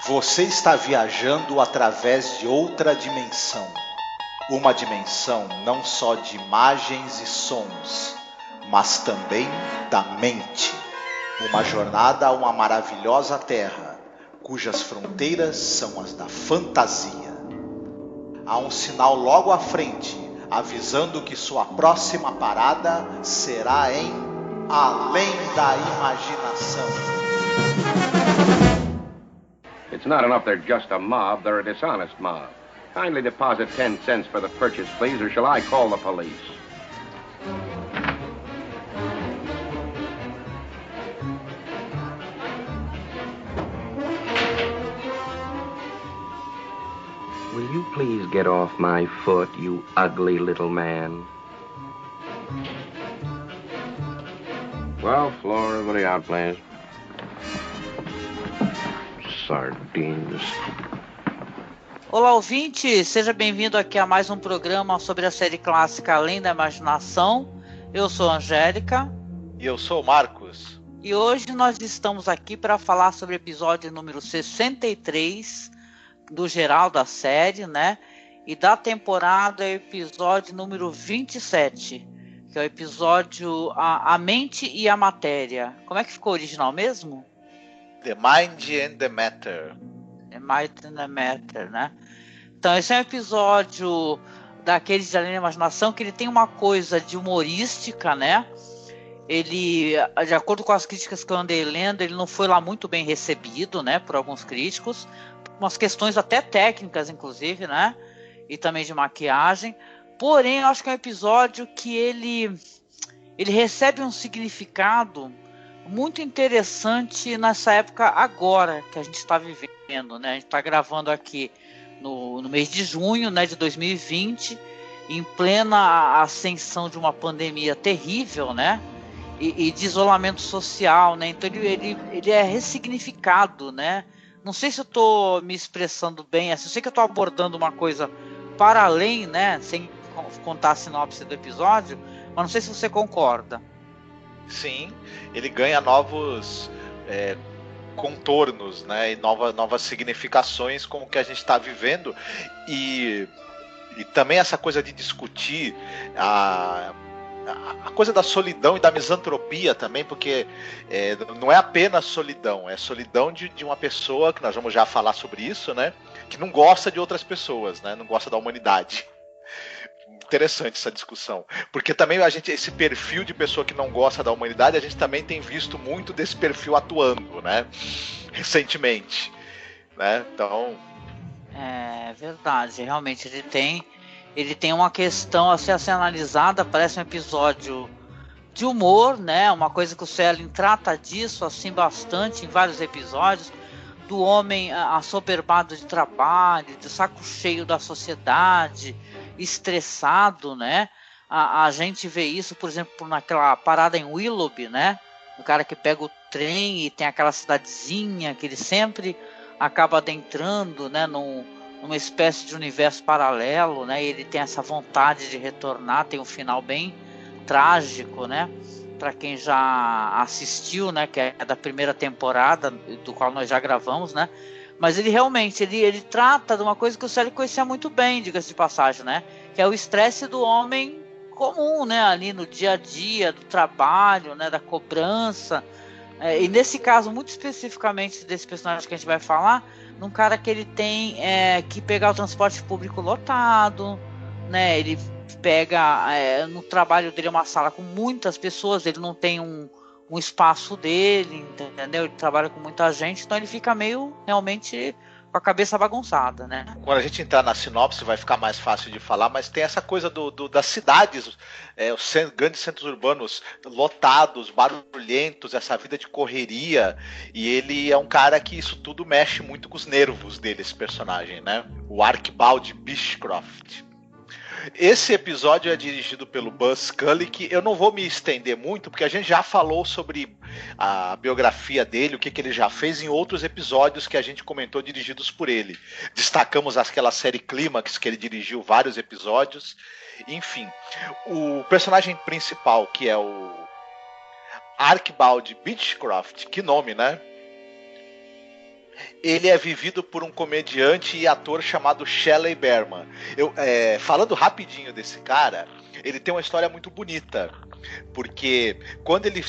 Você está viajando através de outra dimensão. Uma dimensão não só de imagens e sons, mas também da mente. Uma jornada a uma maravilhosa terra, cujas fronteiras são as da fantasia. Há um sinal logo à frente, avisando que sua próxima parada será em Além da Imaginação. It's not enough they're just a mob, they're a dishonest mob. Kindly deposit 10 cents for the purchase, please, or shall I call the police? Will you please get off my foot, you ugly little man? Well, floor, everybody out, please. Sardines. Olá, ouvinte! Seja bem-vindo aqui a mais um programa sobre a série clássica Além da Imaginação. Eu sou a Angélica. E eu sou o Marcos. E hoje nós estamos aqui para falar sobre o episódio número 63 do geral da série, né? E da temporada é o episódio número 27, que é o episódio A Mente e a Matéria. Como é que ficou o original mesmo? The Mind and the Matter. The Mind and the Matter, né? Então esse é um episódio daqueles de Além da Imaginação que ele tem uma coisa de humorística, né? Ele, de acordo com as críticas que eu andei lendo, ele não foi lá muito bem recebido, né? Por alguns críticos. Umas questões até técnicas, inclusive, né? E também de maquiagem. Porém, eu acho que é um episódio que ele recebe um significado muito interessante nessa época agora que a gente está vivendo, né? A gente está gravando aqui no mês de junho, né, de 2020, em plena ascensão de uma pandemia terrível, né? E de isolamento social, né? Então ele é ressignificado, né? Não sei se eu estou me expressando bem, assim, eu sei que eu estou abordando uma coisa para além, né? Sem contar a sinopse do episódio, mas não sei se você concorda. Sim, ele ganha novos contornos, né, e novas significações com o que a gente está vivendo e também essa coisa de discutir a coisa da solidão e da misantropia também, porque não é apenas solidão, é solidão de uma pessoa, que nós vamos já falar sobre isso, né, que não gosta de outras pessoas, né, não gosta da humanidade. Interessante essa discussão, porque também esse perfil de pessoa que não gosta da humanidade, a gente também tem visto muito desse perfil atuando, né, recentemente, né, então... É verdade, realmente ele tem uma questão a ser analisada, parece um episódio de humor, né, uma coisa que o Selin trata disso, assim, bastante em vários episódios, do homem assoberbado de trabalho, de saco cheio da sociedade, estressado, né? A gente vê isso, por exemplo, naquela parada em Willoughby, né? O cara que pega o trem e tem aquela cidadezinha que ele sempre acaba adentrando, né? Numa espécie de universo paralelo, né? E ele tem essa vontade de retornar, tem um final bem trágico, né? Para quem já assistiu, né? Que é da primeira temporada, do qual nós já gravamos, né? Mas ele realmente, ele trata de uma coisa que o Selin conhecia muito bem, diga-se de passagem, né? Que é o estresse do homem comum, né? Ali no dia a dia, do trabalho, né? Da cobrança. E nesse caso, muito especificamente desse personagem que a gente vai falar, num cara que ele tem que pegar o transporte público lotado, né? Ele pega, no trabalho dele, uma sala com muitas pessoas, ele não tem um espaço dele, entendeu? Ele trabalha com muita gente, então ele fica meio, realmente, com a cabeça bagunçada, né? Quando a gente entrar na sinopse vai ficar mais fácil de falar, mas tem essa coisa das cidades, os grandes centros urbanos lotados, barulhentos, essa vida de correria, e ele é um cara que isso tudo mexe muito com os nervos dele, esse personagem, né? O Archibald Beechcroft. Esse episódio é dirigido pelo Buzz Scully, que eu não vou me estender muito, porque a gente já falou sobre a biografia dele, o que ele já fez em outros episódios que a gente comentou dirigidos por ele. Destacamos aquela série Clímax, que ele dirigiu vários episódios. Enfim, o personagem principal, que é o Archibald Beechcroft, que nome, né? ele é vivido por um comediante e ator chamado Shelley Berman. Falando rapidinho desse cara, ele tem uma história muito bonita, porque quando ele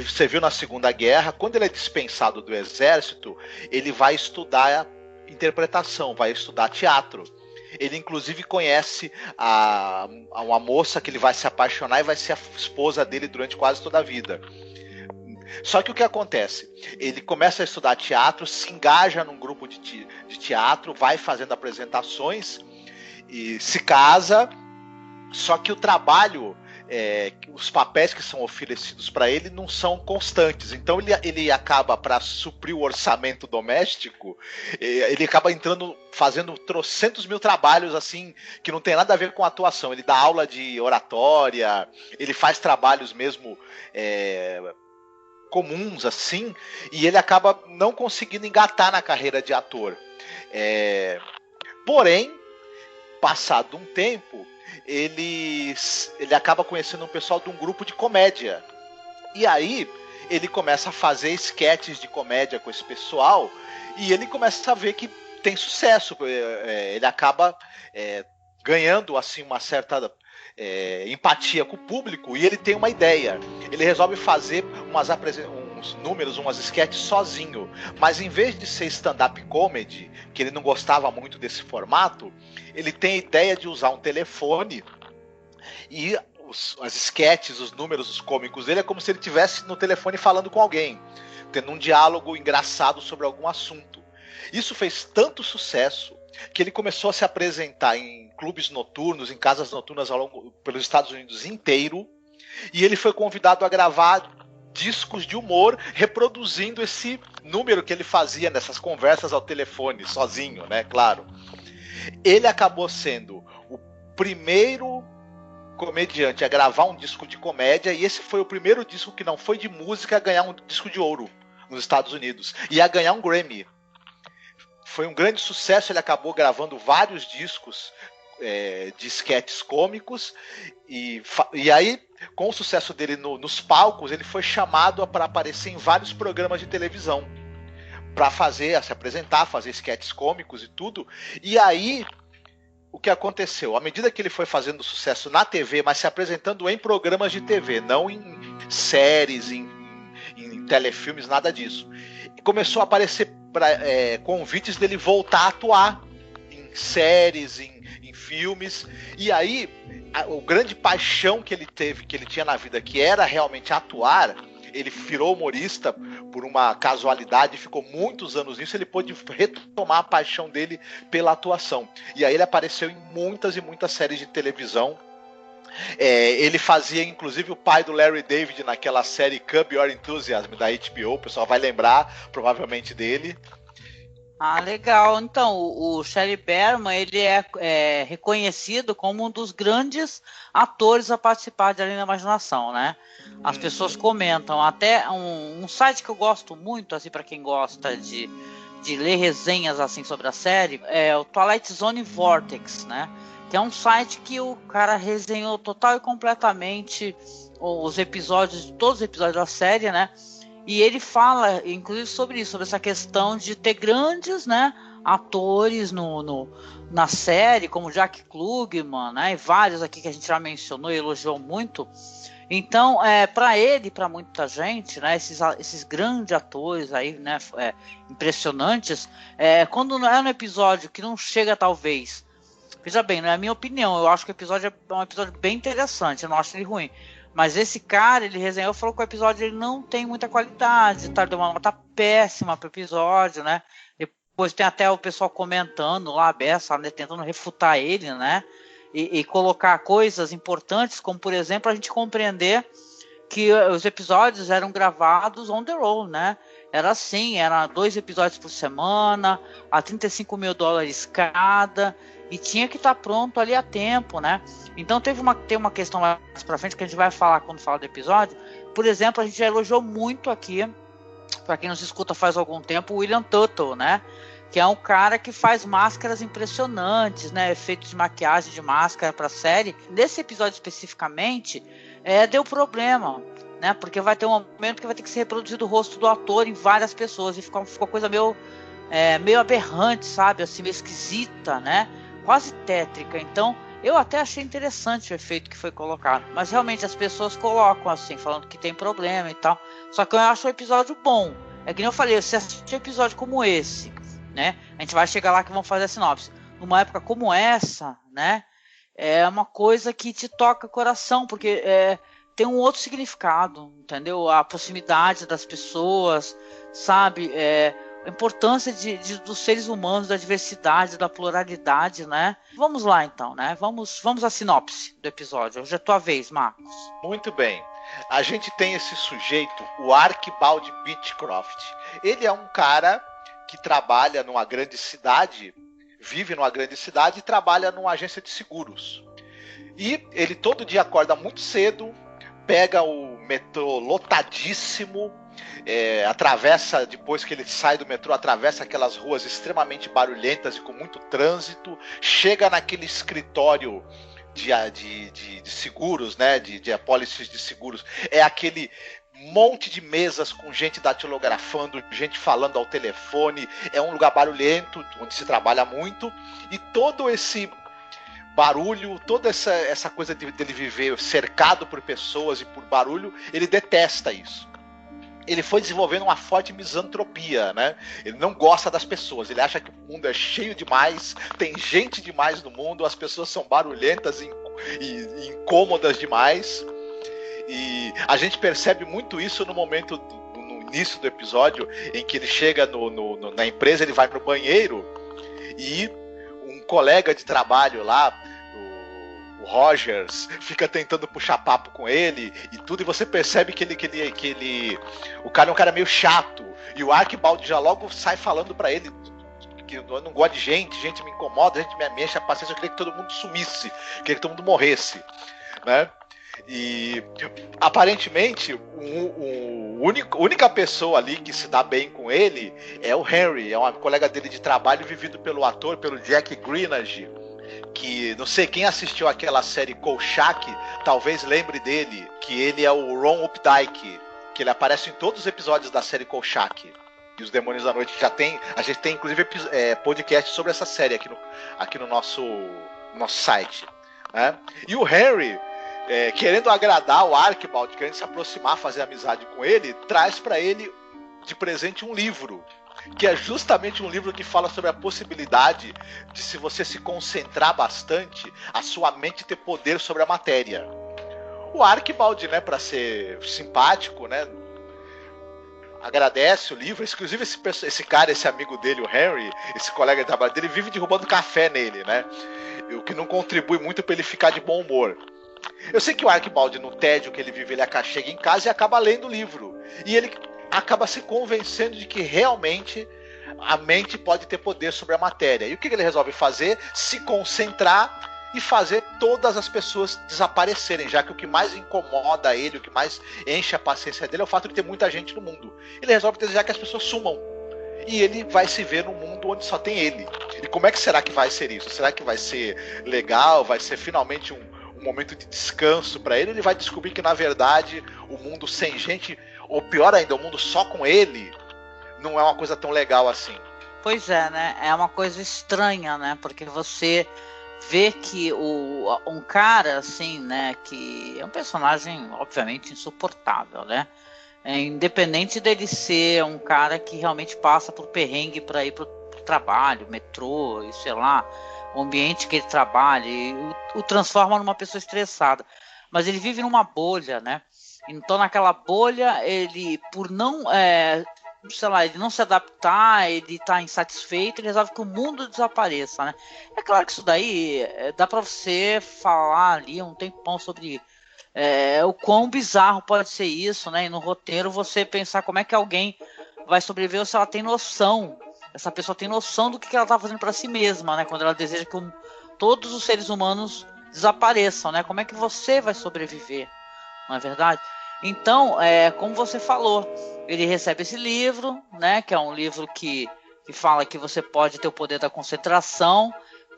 serviu na Segunda Guerra, quando ele é dispensado do exército, ele vai estudar interpretação, vai estudar teatro. Ele inclusive conhece uma moça que ele vai se apaixonar e vai ser a esposa dele durante quase toda a vida. Só que o que acontece? Ele começa a estudar teatro, se engaja num grupo de teatro, vai fazendo apresentações e se casa. Só que o trabalho, os papéis que são oferecidos para ele não são constantes. Então ele acaba, para suprir o orçamento doméstico, ele acaba fazendo trocentos mil trabalhos assim, que não tem nada a ver com atuação. Ele dá aula de oratória, ele faz trabalhos mesmo comuns assim, e ele acaba não conseguindo engatar na carreira de ator. Porém, passado um tempo, ele acaba conhecendo um pessoal de um grupo de comédia. E aí ele começa a fazer esquetes de comédia com esse pessoal e ele começa a ver que tem sucesso. Ele acaba ganhando assim uma certa empatia com o público e ele tem uma ideia. Ele resolve fazer uns números, umas sketches sozinho, mas em vez de ser stand-up comedy, que ele não gostava muito desse formato, ele tem a ideia de usar um telefone e as sketches, os números, os cômicos dele é como se ele estivesse no telefone falando com alguém, tendo um diálogo engraçado sobre algum assunto. Isso fez tanto sucesso que ele começou a se apresentar em clubes noturnos, em casas noturnas pelos Estados Unidos inteiro, e ele foi convidado a gravar discos de humor reproduzindo esse número que ele fazia nessas conversas ao telefone, sozinho, né? Claro. Ele acabou sendo o primeiro comediante a gravar um disco de comédia, e esse foi o primeiro disco que não foi de música a ganhar um disco de ouro nos Estados Unidos, e a ganhar um Grammy. Foi um grande sucesso, ele acabou gravando vários discos de esquetes cômicos, e aí, com o sucesso dele nos palcos, ele foi chamado para aparecer em vários programas de televisão, para se apresentar, fazer esquetes cômicos e tudo. E aí, o que aconteceu? À medida que ele foi fazendo sucesso na TV, mas se apresentando em programas de TV, não em séries, em telefilmes, nada disso, começou a aparecer convites dele voltar a atuar em séries, em filmes. E aí, o grande paixão que ele tinha na vida, que era realmente atuar, ele virou humorista por uma casualidade, ficou muitos anos nisso, ele pôde retomar a paixão dele pela atuação. E aí ele apareceu em muitas e muitas séries de televisão. Ele fazia inclusive o pai do Larry David naquela série Curb Your Enthusiasm da HBO, o pessoal vai lembrar provavelmente dele. Ah, legal. Então, o Shelley Berman, ele é reconhecido como um dos grandes atores a participar de Além da Imaginação, né? As pessoas comentam, até um site que eu gosto muito, assim, para quem gosta de ler resenhas assim sobre a série, é o Twilight Zone Vortex, né? Que é um site que o cara resenhou total e completamente todos os episódios da série, né? E ele fala, inclusive, sobre isso, sobre essa questão de ter grandes, né, atores na série, como Jack Klugman, né, e vários aqui que a gente já mencionou e elogiou muito. Então, para ele, para muita gente, né, esses grandes atores aí, né, impressionantes, quando é um episódio que não chega, talvez, veja bem, não é a minha opinião, eu acho que o episódio é um episódio bem interessante, eu não acho ele ruim. Mas esse cara, ele resenhou, falou que o episódio ele não tem muita qualidade, tá? Deu uma nota péssima pro episódio, né? Depois tem até o pessoal comentando lá, a Bessa, né, tentando refutar ele, né? E colocar coisas importantes, como, por exemplo, a gente compreender que os episódios eram gravados on the road, né? Era assim, era 2 episódios por semana, a $35 mil cada... E tinha que estar pronto ali a tempo, né? Então tem uma questão mais pra frente que a gente vai falar quando falar do episódio. Por exemplo, a gente já elogiou muito aqui, para quem nos escuta faz algum tempo, o William Tuttle, né? Que é um cara que faz máscaras impressionantes, né? Efeitos de maquiagem de máscara pra série. Nesse episódio especificamente, deu problema, né? Porque vai ter um momento que vai ter que ser reproduzido o rosto do ator em várias pessoas. E ficou coisa meio meio aberrante, sabe? Assim, meio esquisita, né? Quase tétrica. Então, eu até achei interessante o efeito que foi colocado. Mas realmente as pessoas colocam assim, falando que tem problema e tal. Só que eu acho o episódio bom. É que nem eu falei, se assistir um episódio como esse, né? A gente vai chegar lá que vão fazer a sinopse. Numa época como essa, né? É uma coisa que te toca o coração, porque tem um outro significado, entendeu? A proximidade das pessoas, sabe? A importância dos seres humanos, da diversidade, da pluralidade, né? Vamos lá então, né? Vamos à sinopse do episódio. Hoje é tua vez, Marcos. Muito bem. A gente tem esse sujeito, o Archibald Beechcroft. Ele é um cara que trabalha numa grande cidade, vive numa grande cidade e trabalha numa agência de seguros. E ele todo dia acorda muito cedo, pega o metrô lotadíssimo, atravessa, depois que ele sai do metrô, atravessa aquelas ruas extremamente barulhentas e com muito trânsito, chega naquele escritório de seguros, né, de apólices de seguros, é aquele monte de mesas com gente datilografando, gente falando ao telefone, é um lugar barulhento, onde se trabalha muito, e todo esse barulho, toda essa coisa dele viver cercado por pessoas e por barulho, ele detesta isso. Ele foi desenvolvendo uma forte misantropia, né? Ele não gosta das pessoas, ele acha que o mundo é cheio demais, tem gente demais no mundo, as pessoas são barulhentas e incômodas demais. E a gente percebe muito isso no momento, no início do episódio, em que ele chega na empresa, ele vai no banheiro e um colega de trabalho lá, o Rogers, fica tentando puxar papo com ele e tudo, e você percebe que o cara é um cara meio chato, e o Archibald já logo sai falando pra ele que eu não gosto de gente me incomoda, gente me enche a paciência, eu queria que todo mundo sumisse, eu queria que todo mundo morresse, né? E aparentemente a única pessoa ali que se dá bem com ele é o Henry, é uma colega dele de trabalho, vivido pelo ator, pelo Jack Grenage, que não sei quem assistiu aquela série Kolchak, talvez lembre dele, que ele é o Ron Updike, que ele aparece em todos os episódios da série Kolchak. E os Demônios da Noite a gente tem inclusive podcast sobre essa série aqui no nosso site, né? E o Henry, querendo agradar o Archibald, querendo se aproximar, fazer amizade com ele, traz para ele de presente um livro, que é justamente um livro que fala sobre a possibilidade de, se você se concentrar bastante, a sua mente ter poder sobre a matéria. O Archibald, né, para ser simpático, né, agradece o livro. Inclusive esse cara, esse amigo dele, o Henry, esse colega de trabalho dele, vive derrubando café nele, né, o que não contribui muito para ele ficar de bom humor. Eu sei que o Archibald, no tédio que ele vive, ele chega em casa e acaba lendo o livro. E ele acaba se convencendo de que realmente a mente pode ter poder sobre a matéria. E o que ele resolve fazer? Se concentrar e fazer todas as pessoas desaparecerem, já que o que mais incomoda ele, o que mais enche a paciência dele é o fato de ter muita gente no mundo. Ele resolve desejar que as pessoas sumam. E ele vai se ver num mundo onde só tem ele. E como é que será que vai ser isso? Será que vai ser legal? Vai ser finalmente um momento de descanso para ele? Ele vai descobrir que, na verdade, o mundo sem gente, ou pior ainda, o mundo só com ele, não é uma coisa tão legal assim. Pois é, né? É uma coisa estranha, né? Porque você vê que um cara, assim, né? Que é um personagem, obviamente, insuportável, né? Independente dele ser um cara que realmente passa por perrengue para ir pro trabalho, metrô, e sei lá, o ambiente que ele trabalha, e o transforma numa pessoa estressada. Mas ele vive numa bolha, né? Então, naquela bolha, ele, por não, sei lá, ele não se adaptar, ele tá insatisfeito, ele resolve que o mundo desapareça, né? É claro que isso daí dá pra você falar ali um tempão sobre o quão bizarro pode ser isso, né? E no roteiro você pensar como é que alguém vai sobreviver ou se ela tem noção. Essa pessoa tem noção do que ela tá fazendo pra si mesma, né? Quando ela deseja que todos os seres humanos desapareçam, né? Como é que você vai sobreviver? Não é verdade? Então, como você falou, ele recebe esse livro, né? Que é um livro que fala que você pode ter o poder da concentração.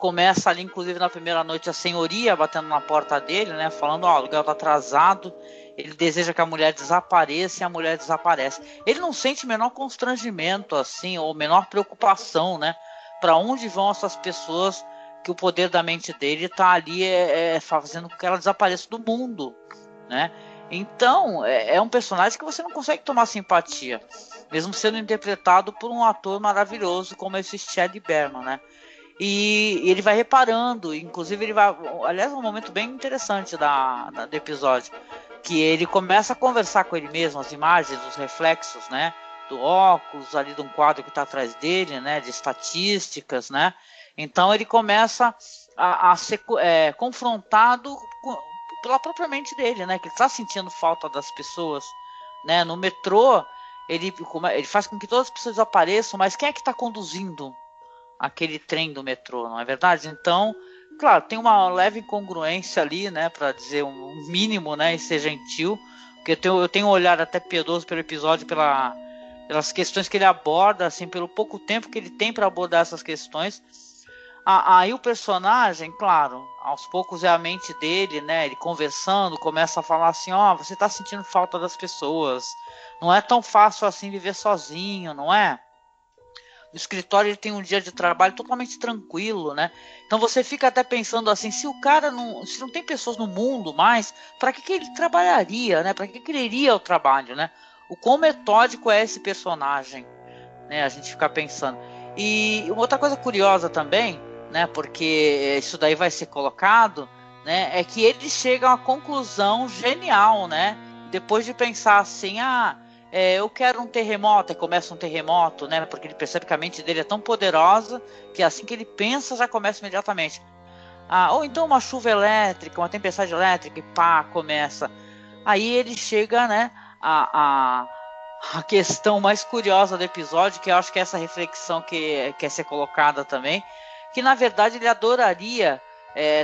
começa ali, inclusive na primeira noite, a senhoria batendo na porta dele, né? Falando, ó, o aluguel tá atrasado. Ele deseja que a mulher desapareça e a mulher desaparece. Ele não sente menor constrangimento, assim, ou menor preocupação, né? Para onde vão essas pessoas que o poder da mente dele tá ali fazendo com que ela desapareça do mundo, né? Então, é um personagem que você não consegue tomar simpatia, mesmo sendo interpretado por um ator maravilhoso como esse Chad Berman, né? E ele vai reparando, inclusive ele vai... Aliás, é um momento bem interessante do episódio, que ele começa a conversar com ele mesmo, as imagens, os reflexos, né? Do óculos, ali de um quadro que está atrás dele, né? De estatísticas, né? Então ele começa a ser confrontado pela própria mente dele, né? Que ele está sentindo falta das pessoas, né? No metrô, ele faz com que todas as pessoas apareçam, mas quem é que está conduzindo aquele trem do metrô, não é verdade? Então, claro, tem uma leve incongruência ali, né, para dizer um mínimo, né, e ser gentil, porque eu tenho um olhar até piedoso pelo episódio, pelas questões que ele aborda, assim, pelo pouco tempo que ele tem para abordar essas questões. Aí o personagem, claro, aos poucos é a mente dele, né, ele conversando, começa a falar assim, ó, você tá sentindo falta das pessoas, não é tão fácil assim viver sozinho, não é? No escritório ele tem um dia de trabalho totalmente tranquilo, né? Então você fica até pensando assim, se não tem pessoas no mundo mais, para que ele trabalharia, né? Para que ele iria ao trabalho, né? O quão metódico é esse personagem, né? A gente fica pensando. E outra coisa curiosa também, né? Porque isso daí vai ser colocado, né? É que ele chega a uma conclusão genial, né? Depois de pensar assim, eu quero um terremoto, e começa um terremoto, né? Porque ele percebe que a mente dele é tão poderosa que assim que ele pensa já começa imediatamente. Ou então uma chuva elétrica, uma tempestade elétrica e pá, começa. Aí ele chega, né? A questão mais curiosa do episódio, que eu acho que é essa reflexão que quer ser colocada também, que na verdade ele adoraria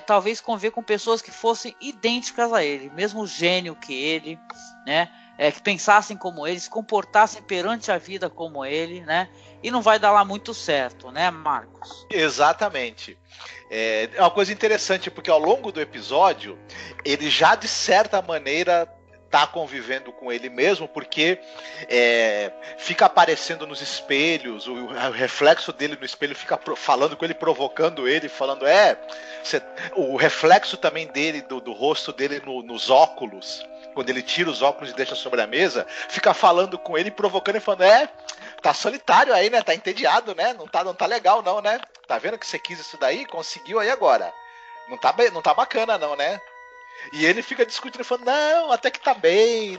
talvez conviver com pessoas que fossem idênticas a ele, mesmo gênio que ele, né? Que pensassem como ele, se comportassem perante a vida como ele, né? E não vai dar lá muito certo, né, Marcos? Exatamente. É uma coisa interessante, porque ao longo do episódio, ele já de certa maneira tá convivendo com ele mesmo, porque fica aparecendo nos espelhos, o reflexo dele no espelho fica falando com ele, provocando ele, falando, o reflexo também dele, do rosto dele nos óculos, quando ele tira os óculos e deixa sobre a mesa, fica falando com ele, provocando e falando, tá solitário aí, né? Tá entediado, né? Não tá legal não, né? Tá vendo que você quis isso daí? Conseguiu aí agora. Não tá bacana não, né? E ele fica discutindo, falando, não, até que tá bem,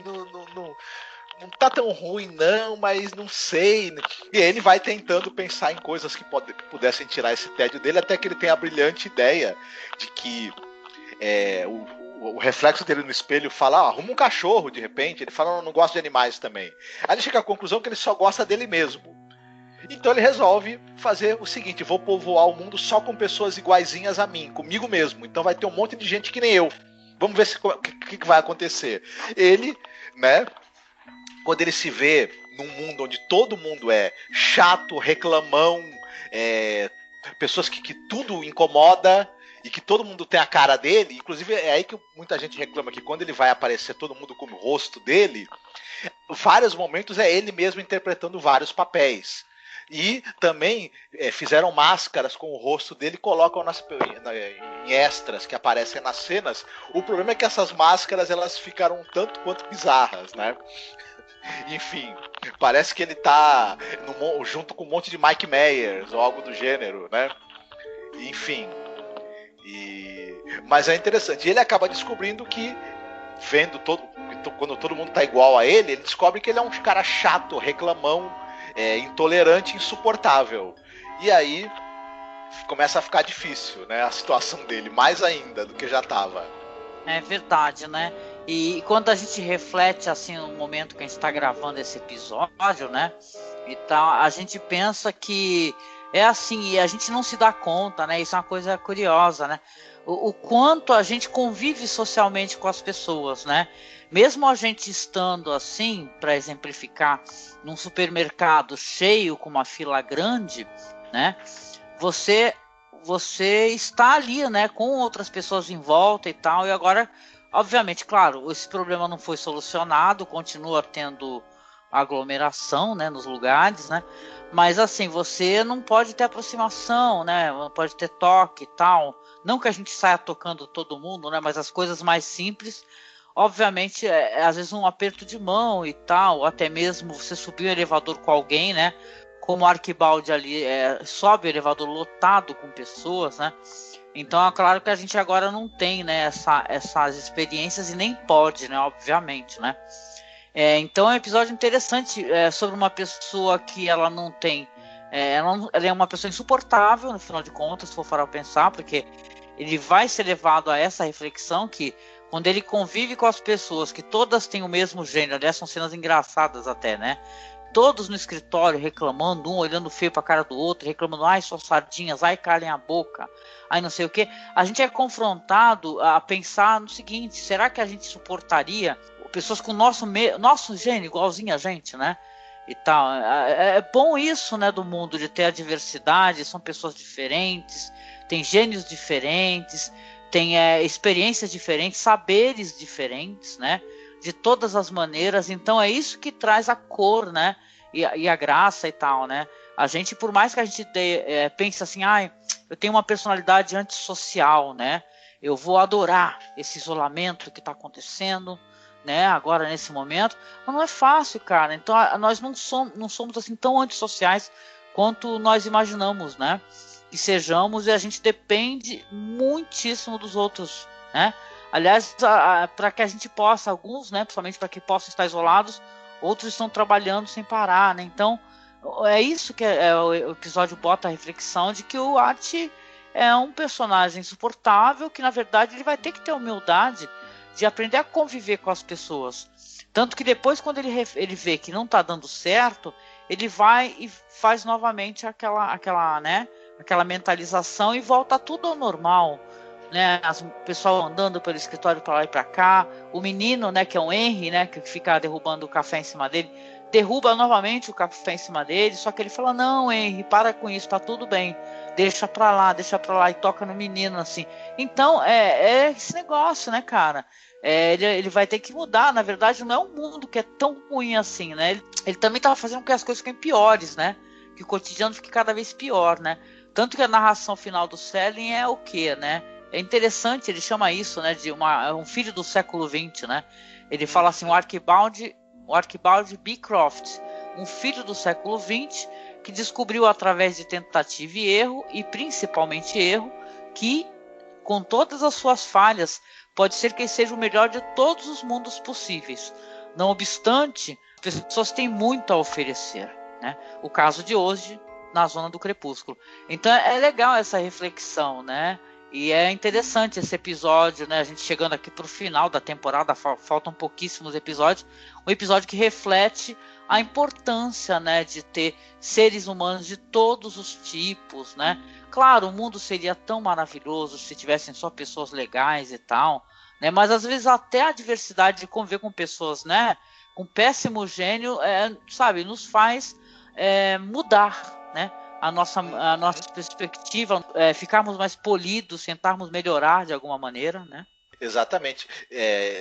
não tá tão ruim não, mas não sei. E aí ele vai tentando pensar em coisas que pudessem tirar esse tédio dele, até que ele tem a brilhante ideia de que o reflexo dele no espelho fala, arruma um cachorro, de repente. Ele fala, não gosto de animais também. Aí ele chega à conclusão que ele só gosta dele mesmo. Então ele resolve fazer o seguinte, vou povoar o mundo só com pessoas iguaizinhas a mim, comigo mesmo. Então vai ter um monte de gente que nem eu. Vamos ver o que vai acontecer. Ele, né, quando ele se vê num mundo onde todo mundo é chato, reclamão, pessoas que tudo incomoda e que todo mundo tem a cara dele, inclusive é aí que muita gente reclama que quando ele vai aparecer todo mundo como o rosto dele, vários momentos é ele mesmo interpretando vários papéis. E também fizeram máscaras com o rosto dele e colocam em extras que aparecem nas cenas. O problema é que essas máscaras elas ficaram um tanto quanto bizarras, né? Enfim, parece que ele tá junto com um monte de Mike Myers ou algo do gênero, né? Enfim. Mas é interessante. E ele acaba descobrindo que, quando todo mundo tá igual a ele descobre que ele é um cara chato, reclamão, intolerante, insuportável. E aí começa a ficar difícil, né, a situação dele, mais ainda do que já estava. É verdade, né? E quando a gente reflete assim no momento que a gente está gravando esse episódio, né? Então a gente pensa que é assim, e a gente não se dá conta, né? Isso é uma coisa curiosa, né? O quanto a gente convive socialmente com as pessoas, né? Mesmo a gente estando assim, para exemplificar, num supermercado cheio com uma fila grande, né? Você você está ali, né, com outras pessoas em volta e tal, e agora, obviamente, claro, esse problema não foi solucionado, continua tendo aglomeração, né, nos lugares, né, mas assim, você não pode ter aproximação, né, não pode ter toque e tal, não que a gente saia tocando todo mundo, né, mas as coisas mais simples, obviamente, às vezes um aperto de mão e tal, ou até mesmo você subir o elevador com alguém, né, como o Arquibaldi ali sobe o elevador lotado com pessoas, né? Então é claro que a gente agora não tem, né, essas experiências e nem pode, né? Obviamente, né? Então é um episódio interessante sobre uma pessoa que ela não tem, ela é uma pessoa insuportável, no final de contas, se for parar pra pensar, porque ele vai ser levado a essa reflexão que quando ele convive com as pessoas que todas têm o mesmo gênero, aliás, são cenas engraçadas até, né? Todos no escritório reclamando, um olhando feio pra cara do outro, reclamando, ai, suas sardinhas, ai, calem a boca, ai, não sei o que. A gente é confrontado a pensar no seguinte, será que a gente suportaria pessoas com nosso gênio, igualzinho a gente, né? E tal. É bom isso, né, do mundo, de ter a diversidade, são pessoas diferentes, tem gênios diferentes, tem experiências diferentes, saberes diferentes, né? De todas as maneiras, então é isso que traz a cor, né, e a graça e tal, né, a gente, por mais que a gente pense assim, eu tenho uma personalidade antissocial, né, eu vou adorar esse isolamento que está acontecendo, né, agora nesse momento, mas não é fácil, cara, então nós não somos assim tão antissociais quanto nós imaginamos, né, que sejamos, e a gente depende muitíssimo dos outros, né. Aliás, para que a gente possa, alguns, né, principalmente para que possam estar isolados, outros estão trabalhando sem parar, né? Então, é isso que o episódio bota a reflexão de que o Art é um personagem insuportável, que na verdade ele vai ter que ter humildade de aprender a conviver com as pessoas. Tanto que depois, quando ele vê que não está dando certo, ele vai e faz novamente aquela mentalização e volta tudo ao normal. Né, o pessoal andando pelo escritório para lá e para cá, o menino, né, que é o Henry, né, que fica derrubando o café em cima dele, derruba novamente o café em cima dele, só que ele fala, não, Henry, para com isso, tá tudo bem, deixa pra lá, e toca no menino, assim. Então, é esse negócio, né, cara, ele vai ter que mudar, na verdade, não é um mundo que é tão ruim assim, né, ele também tá fazendo com que as coisas fiquem piores, né, que o cotidiano fique cada vez pior, né, tanto que a narração final do Selling é o quê, né. É interessante, ele chama isso, né, de um filho do século XX, né? Ele fala assim, o Archibald Beecroft, um filho do século XX que descobriu através de tentativa e erro, e principalmente erro, que, com todas as suas falhas, pode ser que ele seja o melhor de todos os mundos possíveis. Não obstante, as pessoas têm muito a oferecer, né? O caso de hoje, na Zona do Crepúsculo. Então é legal essa reflexão, né? E é interessante esse episódio, né? A gente chegando aqui pro final da temporada, faltam pouquíssimos episódios. Um episódio que reflete a importância, né, de ter seres humanos de todos os tipos, né? Claro, o mundo seria tão maravilhoso se tivessem só pessoas legais e tal, né? Mas às vezes até a diversidade de conviver com pessoas, né, com péssimo gênio, sabe, nos faz mudar, né? A nossa perspectiva, ficarmos mais polidos, tentarmos melhorar de alguma maneira, né? Exatamente.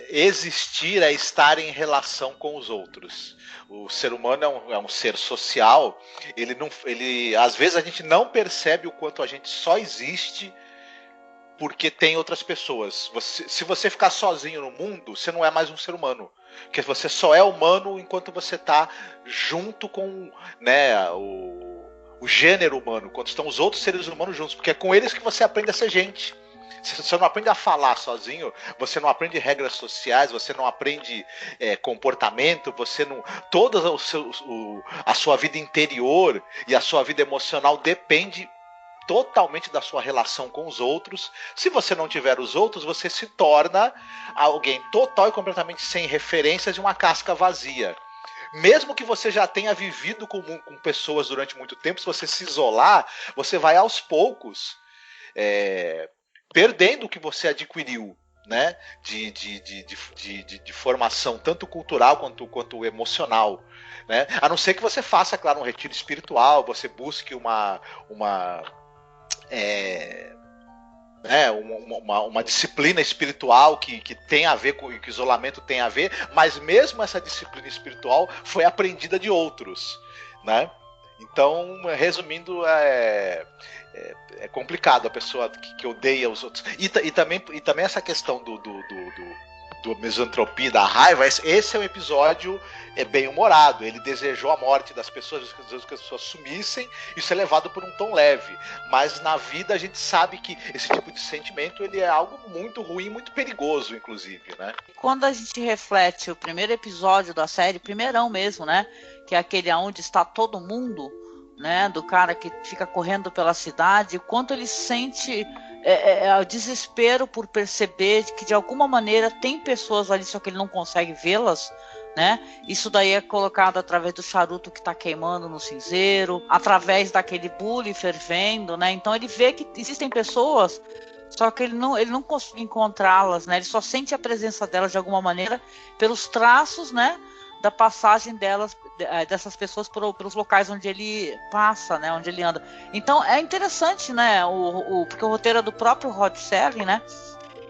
Existir é estar em relação com os outros. O ser humano é um ser social. Às vezes a gente não percebe o quanto a gente só existe porque tem outras pessoas. Se você ficar sozinho no mundo, você não é mais um ser humano. Porque você só é humano enquanto você está junto com, né, o gênero humano, quando estão os outros seres humanos juntos, porque é com eles que você aprende a ser gente. Você não aprende a falar sozinho, você não aprende regras sociais, você não aprende comportamento, você não. Toda a sua vida interior e a sua vida emocional depende totalmente da sua relação com os outros. Se você não tiver os outros, você se torna alguém total e completamente sem referências e uma casca vazia. Mesmo que você já tenha vivido com pessoas durante muito tempo, se você se isolar, você vai aos poucos perdendo o que você adquiriu, né? De formação, tanto cultural quanto emocional. Né? A não ser que você faça, claro, um retiro espiritual, você busque uma uma disciplina espiritual que tem a ver com que o isolamento tem a ver, mas mesmo essa disciplina espiritual foi aprendida de outros, né? Então, resumindo, é complicado a pessoa que odeia os outros. E também essa questão do misantropia, da raiva, esse é um episódio bem humorado. Ele desejou a morte das pessoas, que as pessoas sumissem. Isso é levado por um tom leve, mas na vida a gente sabe que esse tipo de sentimento ele é algo muito ruim, muito perigoso, inclusive, né? Quando a gente reflete o primeiro episódio da série, primeirão mesmo, né, que é aquele onde está todo mundo, né, do cara que fica correndo pela cidade, quanto ele sente o desespero por perceber que de alguma maneira tem pessoas ali, só que ele não consegue vê-las, né? Isso daí é colocado através do charuto que está queimando no cinzeiro, através daquele bule fervendo, né? Então ele vê que existem pessoas, só que ele não consegue encontrá-las, né? Ele só sente a presença delas de alguma maneira pelos traços, né, da passagem dessas pessoas pelos locais onde ele passa, né, onde ele anda. Então é interessante, né, porque o roteiro é do próprio Rod Serling, né,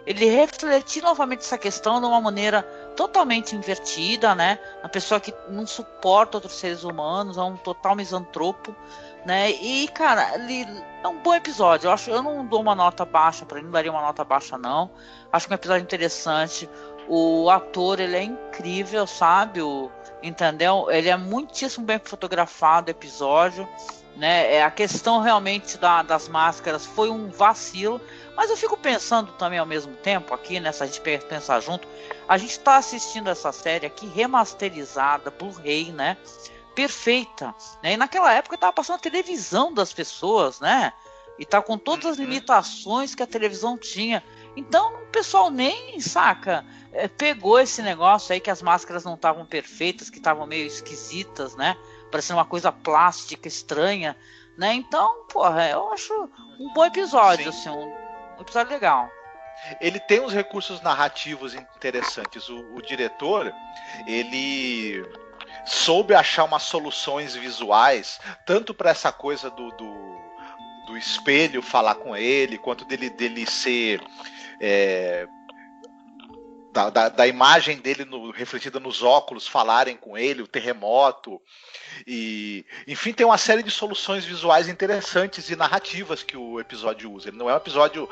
ele refletir novamente essa questão de uma maneira totalmente invertida, né, uma pessoa que não suporta outros seres humanos, é um total misantropo, né, e cara, ele é um bom episódio. Eu não dou uma nota baixa para ele, não daria uma nota baixa não, acho que é um episódio interessante. O ator, ele é incrível, sabe? Entendeu? Ele é muitíssimo bem fotografado, o episódio, né? A questão realmente das máscaras foi um vacilo, mas eu fico pensando também ao mesmo tempo aqui, né? Se a gente pensar junto, a gente está assistindo essa série aqui remasterizada, Blu-ray, né? Perfeita, né? E naquela época estava passando a televisão das pessoas, né? E tá com todas as limitações que a televisão tinha. Então o pessoal nem saca, pegou esse negócio aí que as máscaras não estavam perfeitas, que estavam meio esquisitas, né? Parecendo uma coisa plástica, estranha, né? Então, porra, eu acho um bom episódio, assim, um episódio legal. Ele tem uns recursos narrativos interessantes. O diretor, ele soube achar umas soluções visuais, tanto para essa coisa do espelho falar com ele, quanto dele ser da imagem dele refletida nos óculos falarem com ele, o terremoto, e enfim, tem uma série de soluções visuais interessantes e narrativas que o episódio usa. Ele não é um episódio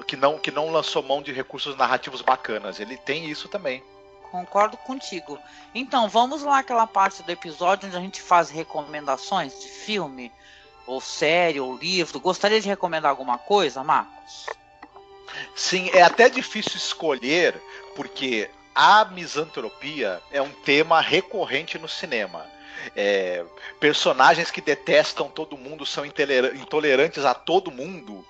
que não lançou mão de recursos narrativos bacanas, ele tem isso também. Concordo contigo. Então, vamos lá àquela parte do episódio onde a gente faz recomendações de filme, ou série, ou livro. Gostaria de recomendar alguma coisa, Marcos? Sim, é até difícil escolher, porque a misantropia é um tema recorrente no cinema. Personagens que detestam todo mundo, são intolerantes a todo mundo.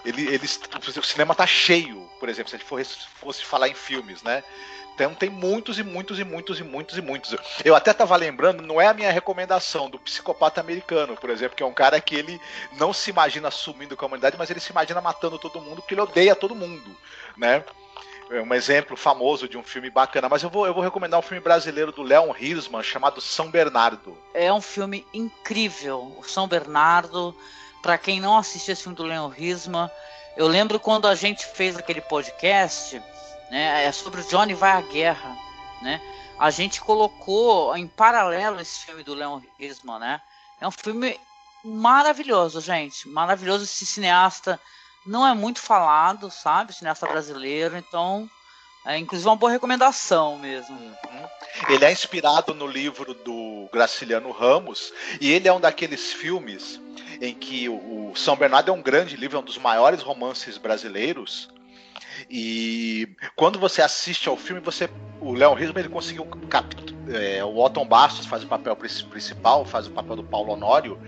O cinema tá cheio, por exemplo, se a gente fosse falar em filmes, né? Então tem muitos. Eu até estava lembrando, não é a minha recomendação, do Psicopata Americano, por exemplo, que é um cara que ele não se imagina sumindo com a humanidade, mas ele se imagina matando todo mundo, porque ele odeia todo mundo, né? É um exemplo famoso de um filme bacana, mas eu vou recomendar um filme brasileiro do Leon Hirschman chamado São Bernardo. É um filme incrível, o São Bernardo. Para quem não assistiu esse filme do Leon Hirschman, eu lembro quando a gente fez aquele podcast, né, sobre o Johnny Vai à Guerra, né? A gente colocou em paralelo esse filme do Leon Hirschman, né? É um filme maravilhoso, gente, maravilhoso. Esse cineasta não é muito falado, sabe? Cineasta brasileiro, então inclusive uma boa recomendação mesmo. Ele é inspirado no livro do Graciliano Ramos, e ele é um daqueles filmes em que o São Bernardo é um grande livro, é um dos maiores romances brasileiros. E quando você assiste ao filme, o Leon Hirschman, ele conseguiu o Otton Bastos faz o papel principal, faz o papel do Paulo Honório.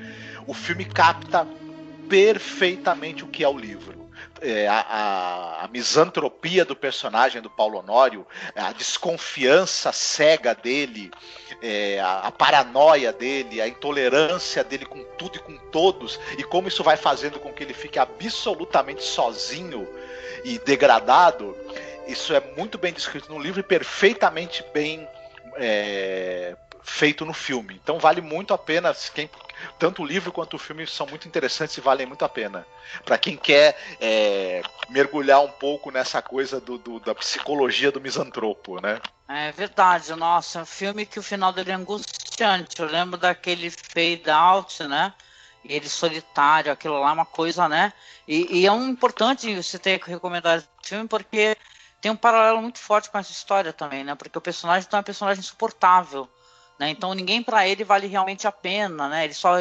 O filme capta perfeitamente o que é o livro. A misantropia do personagem do Paulo Honório, a desconfiança cega dele, a paranoia dele, a intolerância dele com tudo e com todos, e como isso vai fazendo com que ele fique absolutamente sozinho e degradado. Isso é muito bem descrito no livro e perfeitamente bem feito no filme. Então vale muito a pena, Tanto o livro quanto o filme são muito interessantes e valem muito a pena. Para quem quer mergulhar um pouco nessa coisa da psicologia do misantropo, né? É verdade, nossa, é um filme que o final dele é angustiante. Eu lembro daquele Fade Out, né? Ele solitário, aquilo lá é uma coisa, né? E é importante você ter que recomendar esse filme porque tem um paralelo muito forte com essa história também, né? Porque o personagem é um personagem insuportável, né? Então ninguém para ele vale realmente a pena, né? Ele só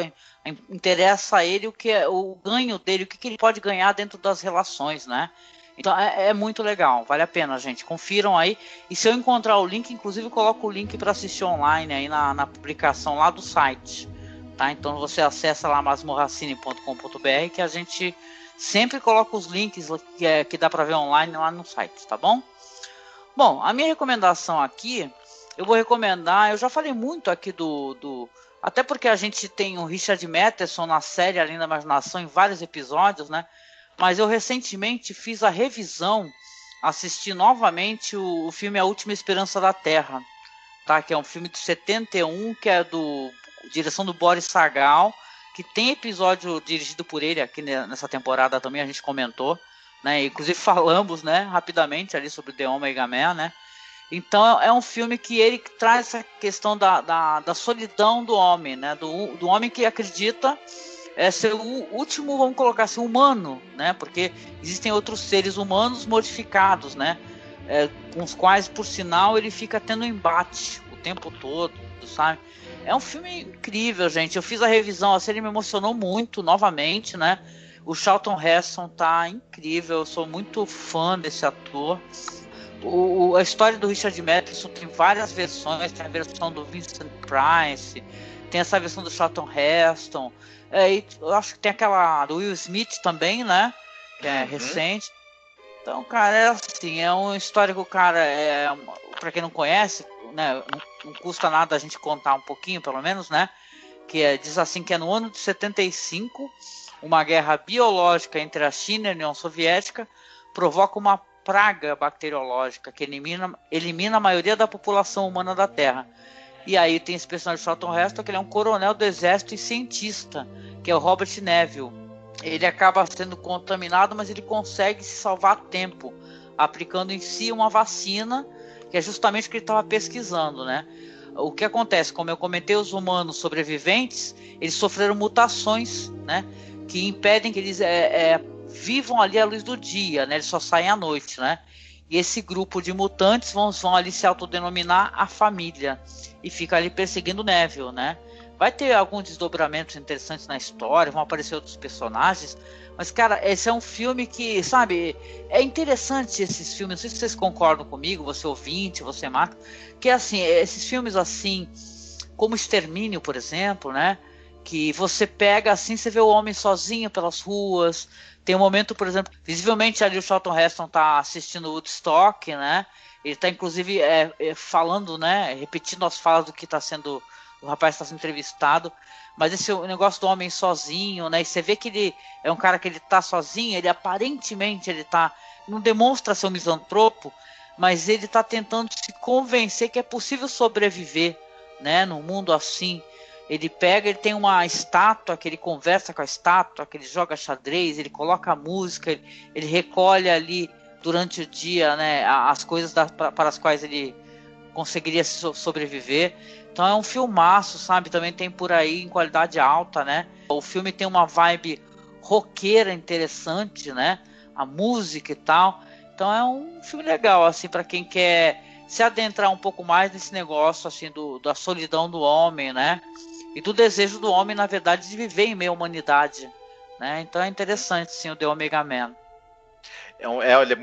interessa a ele o ganho dele, o que ele pode ganhar dentro das relações, né? Então é muito legal, vale a pena, gente. Confiram aí. E se eu encontrar o link, inclusive eu coloco o link para assistir online aí na publicação lá do site. Tá? Então você acessa lá masmorracine.com.br que a gente sempre coloca os links que dá para ver online lá no site, tá bom? Bom, a minha recomendação aqui, eu vou recomendar, eu já falei muito aqui até porque a gente tem o Richard Matheson na série Além da Imaginação em vários episódios, né? Mas eu recentemente fiz a revisão, assisti novamente o filme A Última Esperança da Terra, tá? Que é um filme de 71, que é direção do Boris Sagal, que tem episódio dirigido por ele aqui nessa temporada também, a gente comentou, né? Inclusive falamos, né, rapidamente ali sobre The Omega Man, né? Então é um filme que ele traz essa questão da solidão do homem, né? Do homem que acredita ser o último, vamos colocar assim, humano, né? Porque existem outros seres humanos modificados, né? Com os quais, por sinal, ele fica tendo embate o tempo todo, sabe? É um filme incrível, gente. Eu fiz a revisão, assim, ele me emocionou muito, novamente, né? O Charlton Heston tá incrível, eu sou muito fã desse ator. A história do Richard Matheson tem várias versões, tem a versão do Vincent Price, tem essa versão do Charlton Heston, e eu acho que tem aquela do Will Smith também, né? Que é recente. Então, cara, é assim, é uma história que o cara, pra quem não conhece, né, não custa nada a gente contar um pouquinho, pelo menos, né? Diz assim que é no ano de 75, uma guerra biológica entre a China e a União Soviética provoca uma praga bacteriológica que elimina a maioria da população humana da Terra. E aí tem esse personagem Charlton Heston, que ele é um coronel do exército e cientista, que é o Robert Neville. Ele acaba sendo contaminado, mas ele consegue se salvar a tempo, aplicando em si uma vacina, que é justamente o que ele estava pesquisando, né? O que acontece, como eu comentei, os humanos sobreviventes, eles sofreram mutações, né? Que impedem que eles vivam ali à luz do dia, né? Eles só saem à noite, né? E esse grupo de mutantes vão ali se autodenominar a família e fica ali perseguindo o Neville, né? Vai ter alguns desdobramentos interessantes na história, vão aparecer outros personagens, mas, cara, esse é um filme que, sabe, é interessante esses filmes, não sei se vocês concordam comigo, você ouvinte, você Marco, que assim, esses filmes assim, como Extermínio, por exemplo, né? Que você pega assim, você vê o homem sozinho pelas ruas. Tem um momento, por exemplo, visivelmente ali o Charlton Heston tá assistindo Woodstock, né? Ele tá inclusive falando, né? Repetindo as falas do que tá sendo, o rapaz está sendo entrevistado. Mas esse negócio do homem sozinho, né? E você vê que ele é um cara que ele tá sozinho, ele aparentemente ele tá, não demonstra ser um misantropo, mas ele tá tentando se convencer que é possível sobreviver, né? Num mundo assim. Ele tem uma estátua, que ele conversa com a estátua, que ele joga xadrez, ele coloca música, ele recolhe ali durante o dia, né, as coisas para as quais ele conseguiria sobreviver. Então é um filmaço, sabe? Também tem por aí em qualidade alta, né? O filme tem uma vibe roqueira interessante, né? A música e tal. Então é um filme legal, assim, para quem quer se adentrar um pouco mais nesse negócio, assim, da solidão do homem, né? E do desejo do homem, na verdade, de viver em meio à humanidade, né? Então é interessante, sim, o The Omega Man.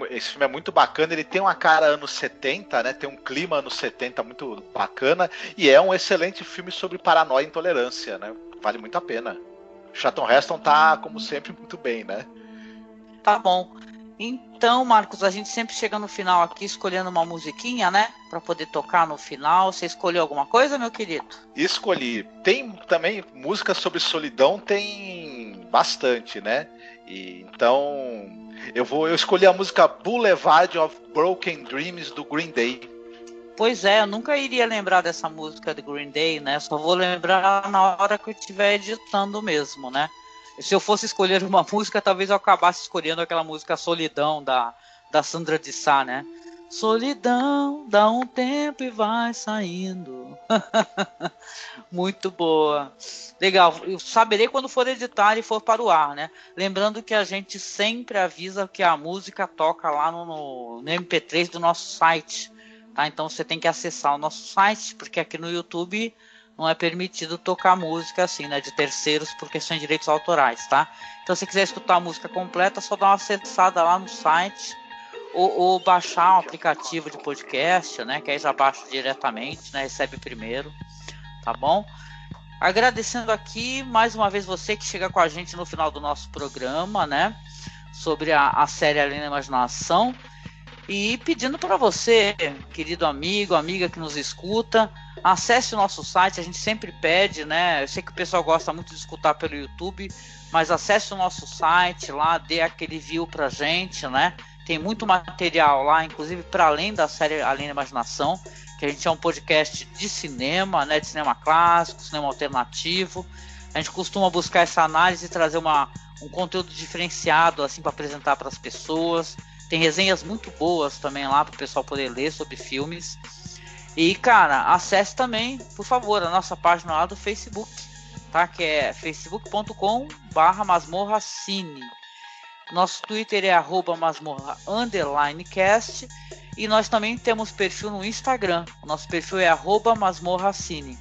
Esse filme é muito bacana, ele tem uma cara anos 70, né? Tem um clima anos 70 muito bacana, e é um excelente filme sobre paranoia e intolerância, né? Vale muito a pena. Charlton Heston tá, como sempre, muito bem, né? Tá bom. Então, Marcos, a gente sempre chega no final aqui escolhendo uma musiquinha, né? Pra poder tocar no final. Você escolheu alguma coisa, meu querido? Escolhi. Tem também música sobre solidão, tem bastante, né? Então, eu escolhi a música Boulevard of Broken Dreams do Green Day. Pois é, eu nunca iria lembrar dessa música do Green Day, né? Só vou lembrar na hora que eu estiver editando mesmo, né? Se eu fosse escolher uma música, talvez eu acabasse escolhendo aquela música Solidão, da Sandra de Sá, né? Solidão, dá um tempo e vai saindo. Muito boa. Legal, eu saberei quando for editar e for para o ar, né? Lembrando que a gente sempre avisa que a música toca lá no MP3 do nosso site. Tá? Então você tem que acessar o nosso site, porque aqui no YouTube não é permitido tocar música assim, né, de terceiros por questões de direitos autorais, tá? Então se quiser escutar a música completa, só dá uma acessada lá no site ou baixar um aplicativo de podcast, né, que aí já baixa diretamente, né, recebe primeiro, tá bom? Agradecendo aqui mais uma vez você que chega com a gente no final do nosso programa, né, sobre a série Além da Imaginação. E pedindo para você, querido amigo, amiga que nos escuta, acesse o nosso site, a gente sempre pede, né? Eu sei que o pessoal gosta muito de escutar pelo YouTube, mas acesse o nosso site lá, dê aquele view pra gente, né? Tem muito material lá, inclusive para além da série Além da Imaginação, que a gente é um podcast de cinema, né? De cinema clássico, cinema alternativo. A gente costuma buscar essa análise e trazer um conteúdo diferenciado assim para apresentar para as pessoas. Tem resenhas muito boas também lá para o pessoal poder ler sobre filmes. E, cara, acesse também, por favor, a nossa página lá do Facebook, tá? Que é facebook.com/masmorracine. Nosso Twitter é @masmorra_cast. E nós também temos perfil no Instagram. O nosso perfil é @masmorracine.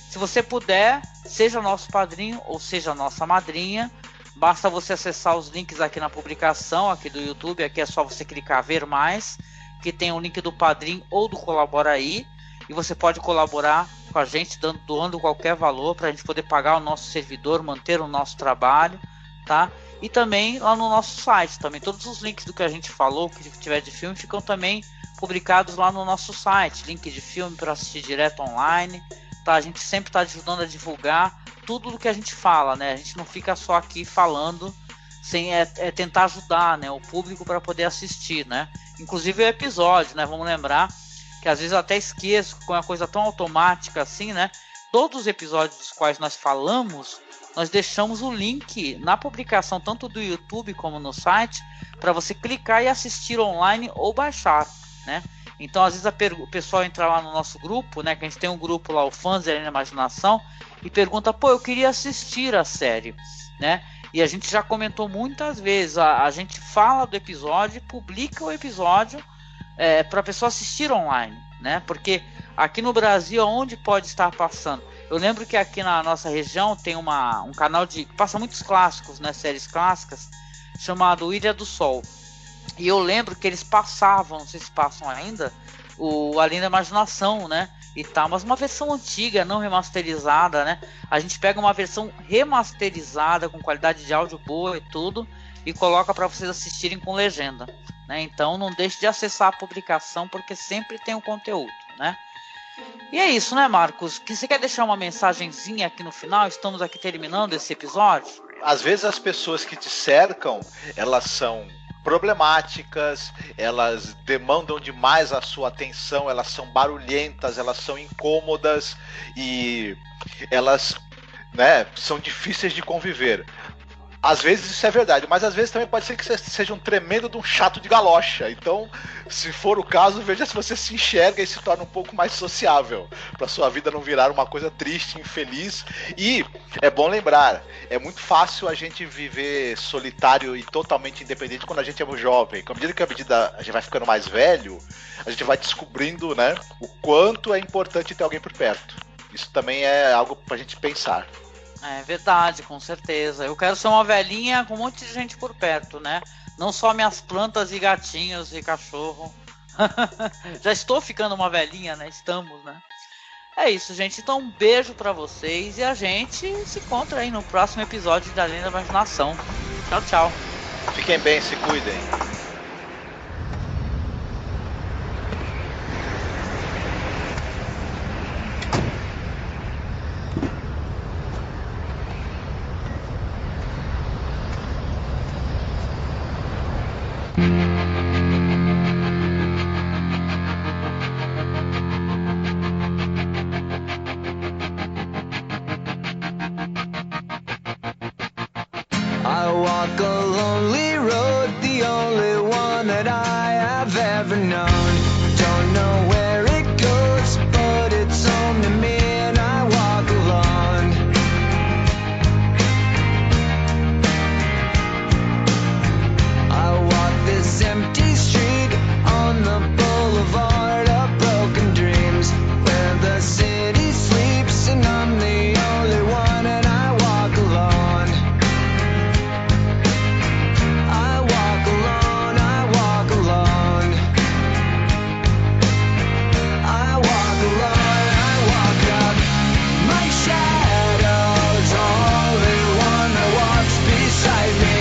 Se você puder, seja nosso padrinho ou seja nossa madrinha. Basta você acessar os links aqui na publicação, aqui do YouTube. Aqui é só você clicar ver mais, que tem o link do Padrim ou do Colabora Aí. E você pode colaborar com a gente doando qualquer valor para a gente poder pagar o nosso servidor, manter o nosso trabalho, tá? E também lá no nosso site, também todos os links do que a gente falou, que tiver de filme, ficam também publicados lá no nosso site. Link de filme para assistir direto online, tá? A gente sempre está ajudando a divulgar tudo do que a gente fala, né? A gente não fica só aqui falando sem tentar ajudar, né, o público para poder assistir, né? Inclusive o episódio, né? Vamos lembrar que às vezes eu até esqueço, com uma coisa tão automática assim, né? Todos os episódios dos quais nós falamos, nós deixamos o link na publicação, tanto do YouTube como no site, para você clicar e assistir online ou baixar, né? Então, às vezes o pessoal entra lá no nosso grupo, né? Que a gente tem um grupo lá, o Fãs da Imaginação, e pergunta, pô, eu queria assistir a série, né? E a gente já comentou muitas vezes, a gente fala do episódio, publica o episódio para a pessoa assistir online, né? Porque aqui no Brasil, onde pode estar passando? Eu lembro que aqui na nossa região tem um canal que passa muitos clássicos, né? Séries clássicas, chamado Ilha do Sol. E eu lembro que eles passavam, não sei se passam ainda, o Além da Imaginação, né? E tal, mas uma versão antiga, não remasterizada, né? A gente pega uma versão remasterizada, com qualidade de áudio boa e tudo, e coloca para vocês assistirem com legenda, né? Então não deixe de acessar a publicação, porque sempre tem o conteúdo, né? E é isso, né, Marcos? Que você quer deixar uma mensagenzinha aqui no final? Estamos aqui terminando esse episódio. Às vezes as pessoas que te cercam, elas são problemáticas, elas demandam demais a sua atenção, elas são barulhentas, elas são incômodas e elas, né, são difíceis de conviver. Às vezes isso é verdade, mas às vezes também pode ser que você seja um tremendo de um chato de galocha. Então, se for o caso, veja se você se enxerga e se torna um pouco mais sociável, para sua vida não virar uma coisa triste, infeliz. E é bom lembrar, é muito fácil a gente viver solitário e totalmente independente quando a gente é jovem. À medida que a gente vai ficando mais velho, a gente vai descobrindo, né, o quanto é importante ter alguém por perto. Isso também é algo pra gente pensar. É verdade, com certeza. Eu quero ser uma velhinha com um monte de gente por perto, né? Não só minhas plantas e gatinhos e cachorro. Já estou ficando uma velhinha, né? Estamos, né? É isso, gente. Então um beijo pra vocês e a gente se encontra aí no próximo episódio da Além da Imaginação. Tchau, tchau. Fiquem bem, se cuidem. I walk a lonely road, the only one that I have ever known. Don't know where it goes, but it's home to me, and I walk alone. I walk this empty street on the boulevard of broken dreams, where the city sleeps and I'm the only one, and I walk alone. I walk alone, I walk alone. I walk alone, I walk up. My shadow's only one that walks beside me.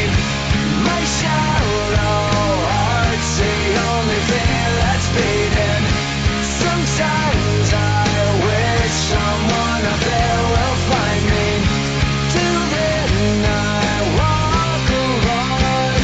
My shallow heart's the only thing that's beating. Sometimes I wish someone up there will find me. Till then I walk alone.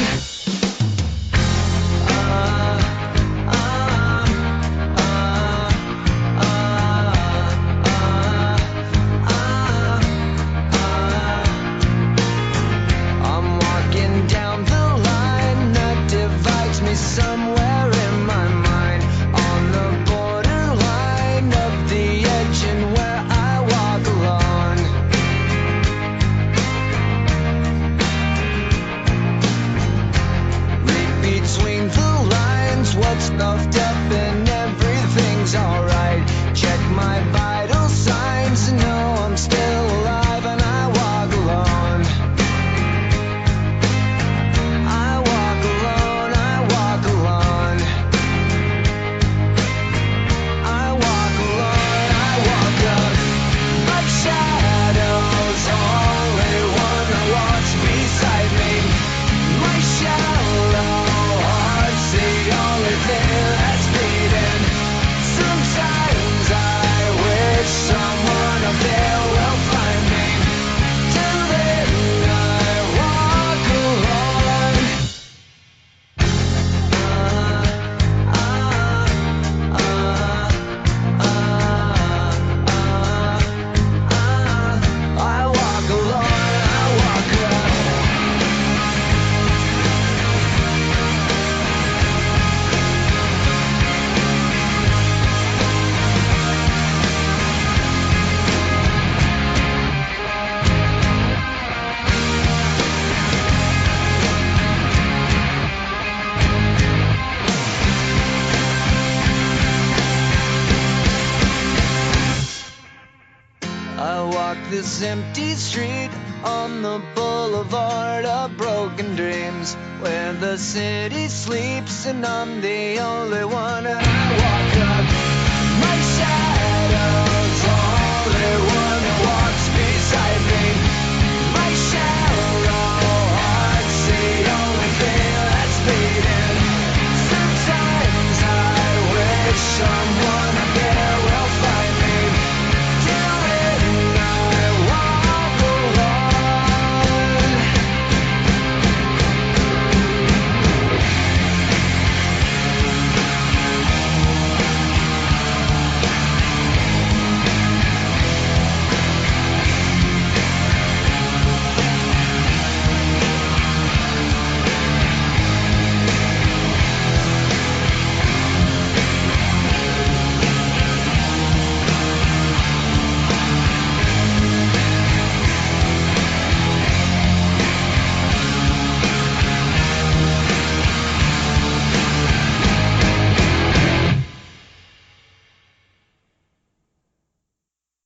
I'm walking down the line that divides me somewhere in my mind, on the borderline of the edge and where I walk alone. Read between the lines, what's stuffed up and everything's alright. Check my vital signs and know I'm still alive, and I walk alone. I walk alone, I walk alone. I walk alone, I walk up. My shadow's only one that walks beside me. My shallow heart's the only thing that's beating. Sometimes I wish someone up there will find me. Till then I walk alone. I walk alone, I walk alone. I walk this empty street on the boulevard of broken dreams, where the city sleeps and I'm the only one, and I walk up. My shadow's only one that walks beside me.